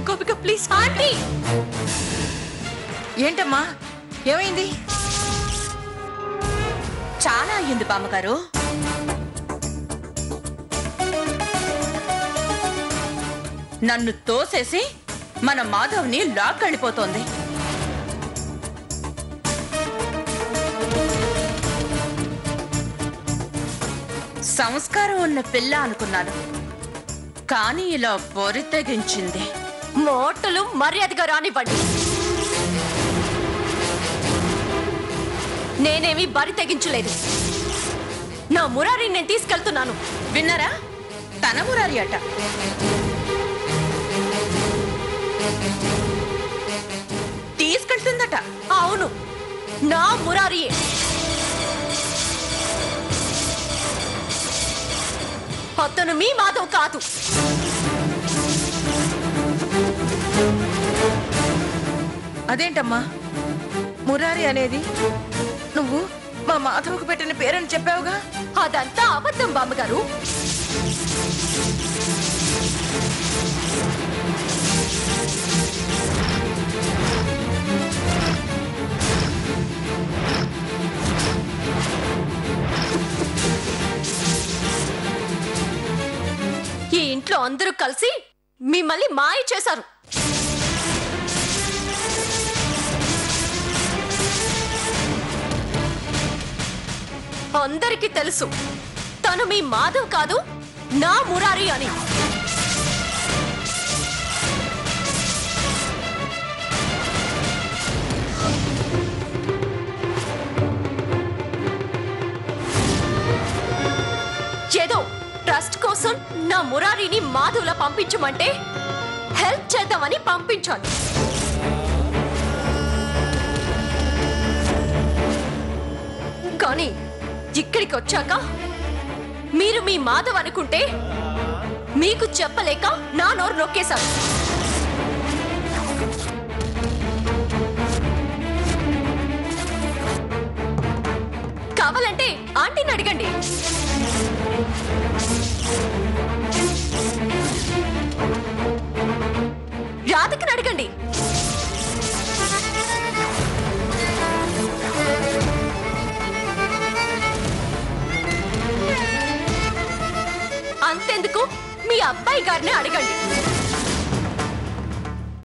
Gopika please. Aunty ఏంటమ్మా ఏమైంది? చాలా అయ్యింది బామ్మగారు. నన్ను తోసేసి మన మాధవ్ని లాక్కెళ్ళిపోతోంది. సంస్కారం ఉన్న పిల్ల అనుకున్నాను, కానీ ఇలా పొరి తెగించింది. మోటలు మర్యాదగా రానివ్వండి. నేనేమి బరి తెగించలేదు. నా మురారిని నేను తీసుకెళ్తున్నాను. విన్నారా? తన మురారి అట. తీసుకెళ్తుందట. అవును, నా మురారియే. అతను మీ మాధవ్ కాదు. అదేంటమ్మా మురారి అనేది? నువ్వు మా మాధవకు పెట్టిన పేరని చెప్పావుగా. అదంతా అబద్ధం బామ్మగారు. ఈ ఇంట్లో అందరూ కలిసి మిమ్మల్ని మాయ చేశారు. అందరికీ తెలుసు తను మీ మాధవ్ కాదు, నా మురారి అని. ఏదో ట్రస్ట్ కోసం నా మురారిని మాధవ్లా పంపించమంటే హెల్ప్ చేద్దామని పంపించాను. కానీ ఇక్కడికి వచ్చాక మీరు మీ మాధవ్ అనుకుంటే మీకు చెప్పలేక నా నోరు నొక్కేశాను. కావాలంటే ఆంటీని అడగండి. రాధకని అడగండి. అంతెందుకు మీ అబ్బాయి గారిని అడగండి.